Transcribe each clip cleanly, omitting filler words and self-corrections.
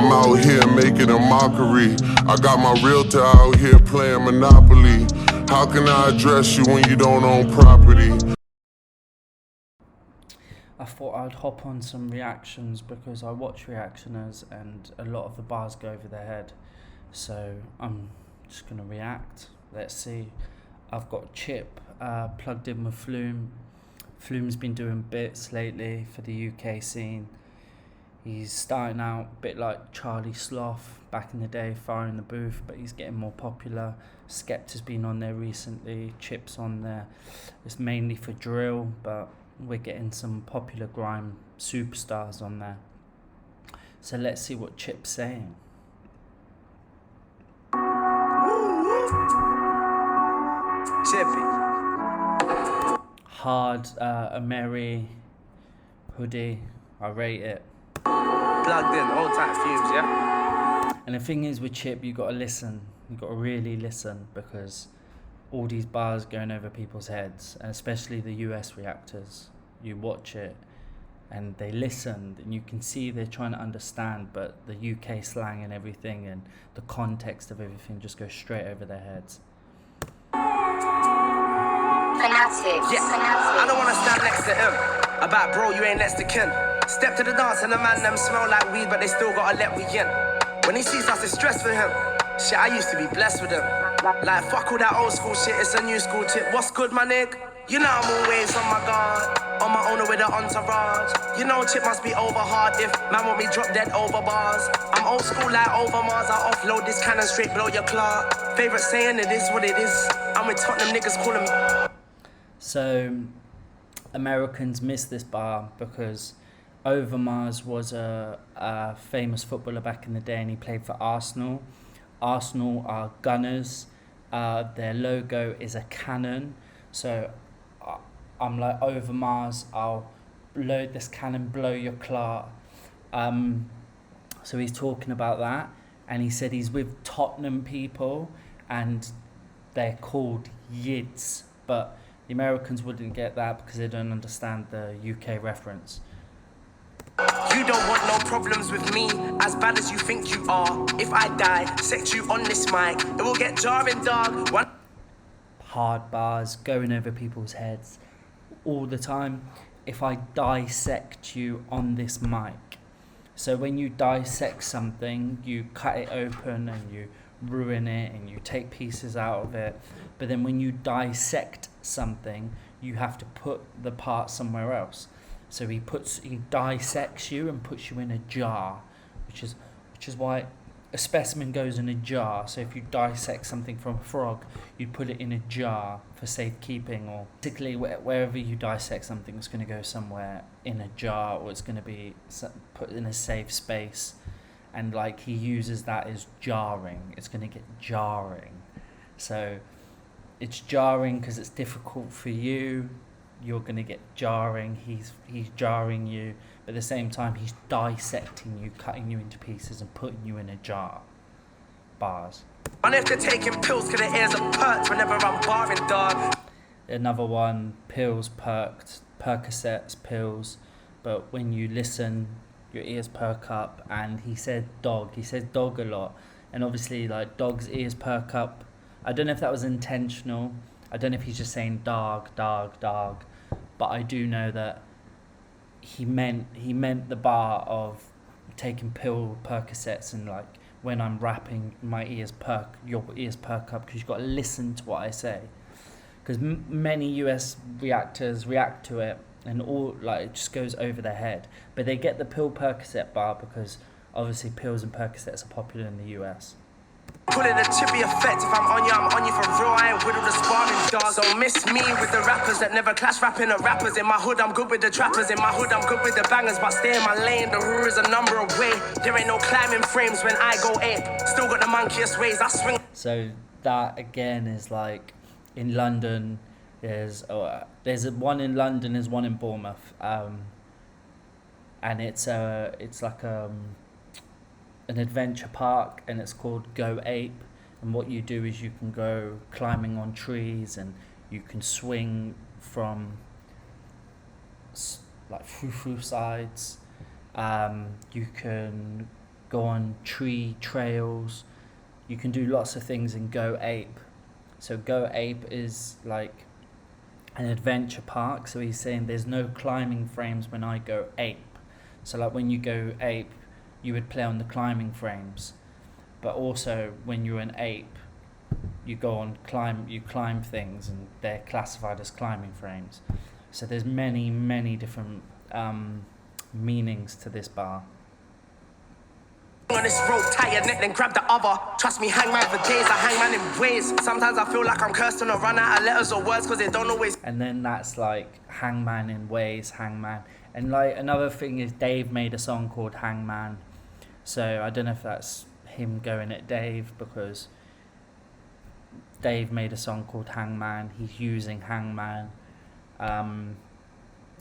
I'm out here making a mockery. I got my realtor out here playing Monopoly. How can I address you when you don't own property? I thought I'd hop on some reactions because I watch reactioners and a lot of the bars go over their head. So I'm just going to react. Let's see. I've got Chip plugged in with Flume. Flume's been doing bits lately for the UK scene. He's starting out a bit like Charlie Sloth back in the day, fire in the booth, but he's getting more popular. Skepta's been on there recently, Chip's on there. It's mainly for drill, but we're getting some popular grime superstars on there. So let's see what Chip's saying. Chippy. Hard, a merry hoodie, I rate it. Plugged in, old type Fumez, yeah? And the thing is with Chip, you got to listen. You got to really listen because all these bars going over people's heads, and especially the US reactors. You watch it and they listen and you can see they're trying to understand, but the UK slang and everything and the context of everything just goes straight over their heads. Yeah, I don't wanna stand next to him. About bro, you ain't next to kin. Step to the dance and the man them smell like weed, but they still gotta let we in. When he sees us, it's stress for him. Shit, I used to be blessed with him. Like fuck all that old school shit, it's a new school tip. What's good, my nigga? You know I'm always on my guard. On my own with an entourage. You know Chip must be over hard if man want me drop dead over bars. I'm old school like over Mars. I offload this cannon straight blow your claw. Favorite saying, it is what it is. I'm with Tottenham niggas calling me. So Americans miss this bar because Overmars was a famous footballer back in the day and he played for Arsenal. Arsenal are gunners. Their logo is a cannon. So I'm like, Overmars, I'll load this cannon, blow your clock. So he's talking about that. And he said he's with Tottenham people and they're called Yids. But the Americans wouldn't get that because they don't understand the UK reference. You don't want no problems with me, as bad as you think you are. If I die, set you on this mic, it will get jarring, dog. Hard bars, going over people's heads all the time. If I dissect you on this mic. So when you dissect something, you cut it open and you ruin it and you take pieces out of it. But then when you dissect something, you have to put the part somewhere else. So he dissects you and puts you in a jar, which is why a specimen goes in a jar. So if you dissect something from a frog, you put it in a jar for safekeeping, or particularly wherever you dissect something, it's going to go somewhere in a jar, or it's going to be put in a safe space. And like he uses that as jarring. It's going to get jarring. So it's jarring because it's difficult for you. You're going to get jarring. He's jarring you. But at the same time, he's dissecting you, cutting you into pieces and putting you in a jar. Bars. And if they're taking pills, cause their ears are perked whenever I'm barring, dog. Another one, pills perked, Percocets, pills. But when you listen, your ears perk up. And he said dog. He says dog a lot. And obviously, like, dog's ears perk up. I don't know if that was intentional. I don't know if he's just saying dog. But I do know that he meant the bar of taking pill Percocets and like when I'm rapping, your ears perk up because you've got to listen to what I say. Because many US reactors react to it and all like it just goes over their head. But they get the pill Percocet bar because obviously pills and Percocets are popular in the US. Call it a chippy effect. If I'm on you for real. I ain't with all the sparring, dog. So miss me with the rappers that never clash, rapping at rappers. In my hood, I'm good with the trappers. In my hood, I'm good with the bangers, but stay in my lane. The rule is a number away. There ain't no climbing frames when I go ape. Still got the monkiest ways. I swing. So that again is like in London. There's one in London. There's one in Bournemouth. And it's like an adventure park, and it's called Go Ape. And what you do is you can go climbing on trees, and you can swing from like frou sides. You can go on tree trails. You can do lots of things in Go Ape. So Go Ape is like an adventure park. So he's saying there's no climbing frames when I go ape. So like when you go ape, you would play on the climbing frames. But also when you're an ape, you climb things, and they're classified as climbing frames. So there's many different meanings to this bar. On this rope, tie your neck, then grab the other. Trust me, hang man for days, I hang man in ways. Sometimes I feel like I'm cursed and I run out of letters or words, cause they don't always. And then that's like Hangman in ways, Hangman. And like another thing is Dave made a song called Hangman. So I don't know if that's him going at Dave, because Dave made a song called Hangman. He's using Hangman. And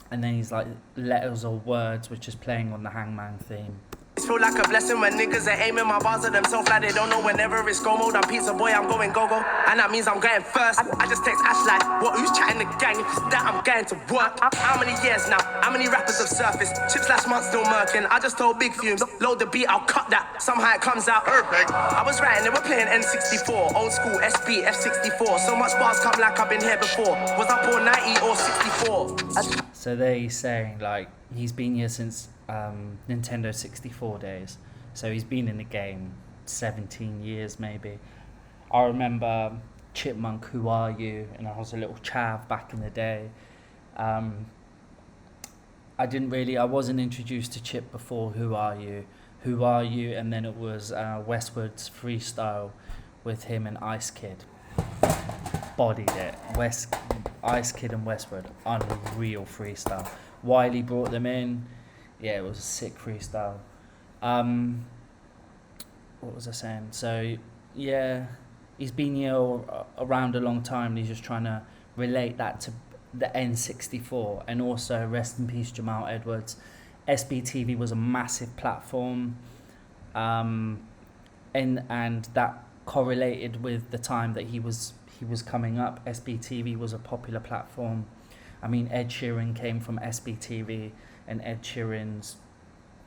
then he's like letters or words, which is playing on the Hangman theme. Feel like a blessing when niggas are aiming my bars at themselves like they don't know. Whenever it's go mode, I'm pizza boy, I'm going go-go. And that means I'm going first. I just text Ash like, what, who's chatting the gang? If it's that, I'm going to work. How many years now? How many rappers have surfaced? Chips last month still murking. I just told Big Fumes, load the beat, I'll cut that. Somehow it comes out perfect. I was writing, they were playing N64, old school SB, F64. So much bars come like I've been here before. Was I born 90 or 64? So they're saying like he's been here since Nintendo 64 days. So he's been in the game 17 years maybe. I remember Chipmunk, Who Are You? And I was a little chav back in the day. I wasn't introduced to Chip before Who Are You? Who Are You? And then it was Westwood's Freestyle with him and Ice Kid. Bodied it. Ice Kid and Westwood, unreal freestyle. Wiley brought them in. Yeah, it was a sick freestyle. What was I saying? So, yeah, he's been here around a long time, and he's just trying to relate that to the N64. And also, rest in peace, Jamal Edwards. SBTV was a massive platform, and that correlated with the time that he was coming up. SBTV was a popular platform. I mean, Ed Sheeran came from SBTV, and Ed Sheeran's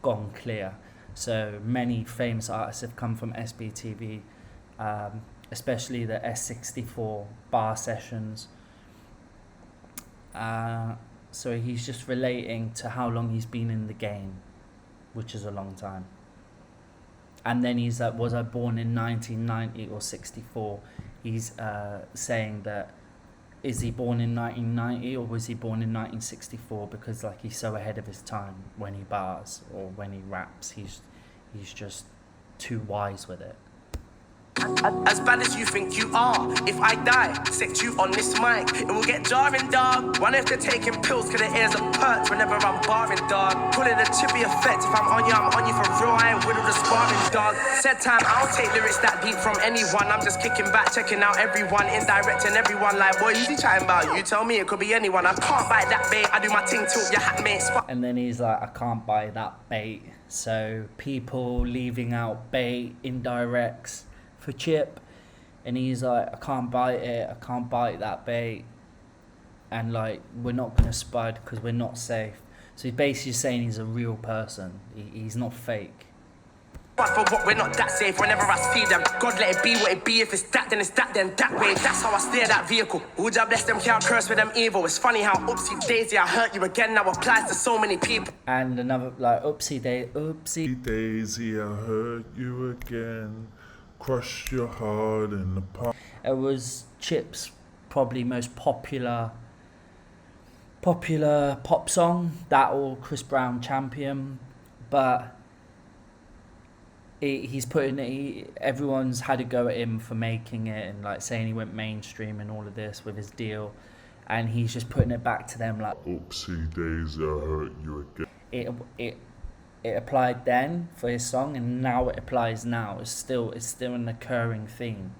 gone clear. So many famous artists have come from SBTV, especially the S64 bar sessions. So he's just relating to how long he's been in the game, which is a long time. And then he's like, was I born in 1990 or 64? He's saying that, is he born in 1990 or was he born in 1964? Because like he's so ahead of his time when he bars or when he raps. He's just too wise with it. As bad as you think you are, if I die, set you on this mic, it will get jarring, dog. One if they're taking pills, cause the ears are perked whenever I'm barring, dog. Call it a chippy effect, if I'm on you for real, I ain't with the sparring, dog. Said time, I don't take lyrics that deep from anyone. I'm just kicking back, checking out everyone, indirecting everyone like, boy, who's he chatting about? You tell me, it could be anyone. I can't bite that bait, I do my thing till your hat mate spot. And then he's like, I can't buy that bait. So people leaving out bait, indirects for Chip, and he's like, I can't bite it, I can't bite that bait, and like we're not gonna spud because we're not safe. So he's basically saying he's a real person, he's not fake. But for what, we're not that safe whenever I see them. God let it be what it be, if it's that then it's that way. That's how I steer that vehicle. Who job bless them, can't curse with them evil. It's funny how oopsie daisy, I hurt you again, now applies to so many people. And another like oopsie daisy, I hurt you again. Crush your heart in the pot. It was Chip's probably most popular pop song, that or Chris Brown Champion, but he's putting it. Everyone's had a go at him for making it and like saying he went mainstream and all of this with his deal, and he's just putting it back to them like, oopsie daisy, I hurt you again. It applied then for his song, and now it applies now. It's still an occurring theme.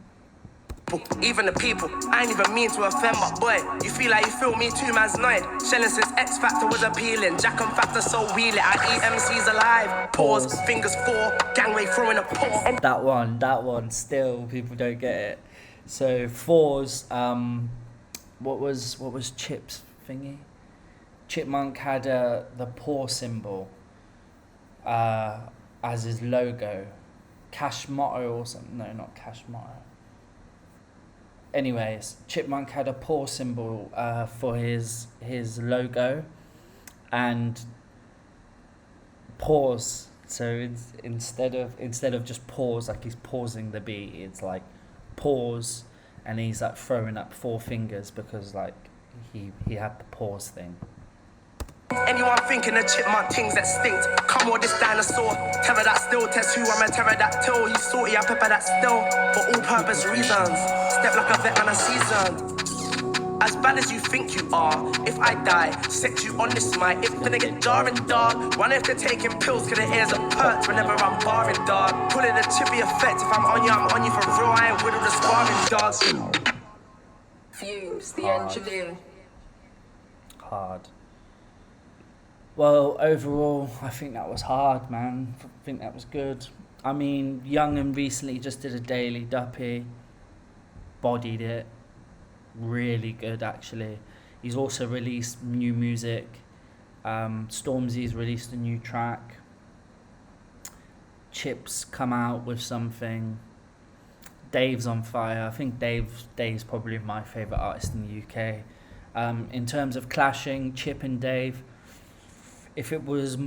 Even the people, I ain't even mean to offend, but boy, you feel like you feel me too, man's annoyed. Shelling since X Factor was appealing, Jack and Factor so wheeling. I eat MCs alive, pause, fingers four, gangway throwing a paw. That one, still people don't get it. So fours, what was Chip's thingy? Chipmunk had the paw symbol. I as his logo. Cash motto or something. No, not cash motto. Anyways, Chipmunk had a paw symbol for his logo, and pause. So it's, instead of just pause, like he's pausing the beat, it's like pause, and he's like throwing up 4 fingers because like he had the pause thing. Anyone thinking of chipmunk things that stink? Come on, this dinosaur. Terror that still. Test who I'm a pterodactyl. You salty, I pepper that still. For all purpose reasons. Step like a vet on a season. As bad as you think you are. If I die, set you on this mic. It's gonna get jarring, dog. One after taking pills, cause the ears are perked whenever I'm barring, dog. Call it a chippy effect. If I'm on you for real. I ain't with all the sparring, dogs. Fumez, the engineer. Hard. Well, overall, I think that was hard, man. I think that was good. I mean, Young and recently just did a daily duppy. Bodied it. Really good, actually. He's also released new music. Stormzy's released a new track. Chip's come out with something. Dave's on fire. I think Dave's probably my favourite artist in the UK. In terms of clashing, Chip and Dave, if it was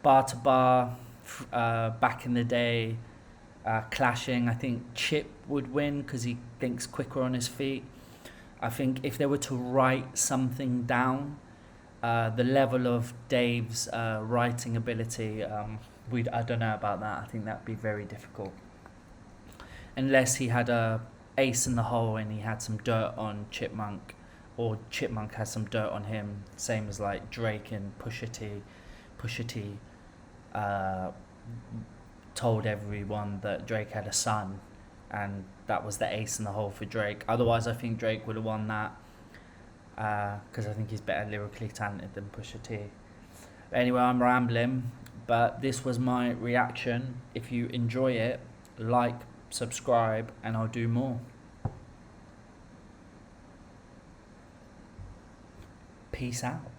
bar to bar back in the day, clashing, I think Chip would win because he thinks quicker on his feet. I think if they were to write something down, the level of Dave's writing ability, I don't know about that. I think that'd be very difficult. Unless he had a ace in the hole and he had some dirt on Chipmunk, or Chipmunk has some dirt on him, same as like Drake and Pusha T. Pusha T told everyone that Drake had a son, and that was the ace in the hole for Drake. Otherwise, I think Drake would have won that because I think he's better lyrically talented than Pusha T. But anyway, I'm rambling, but this was my reaction. If you enjoy it, like, subscribe, and I'll do more. Peace out.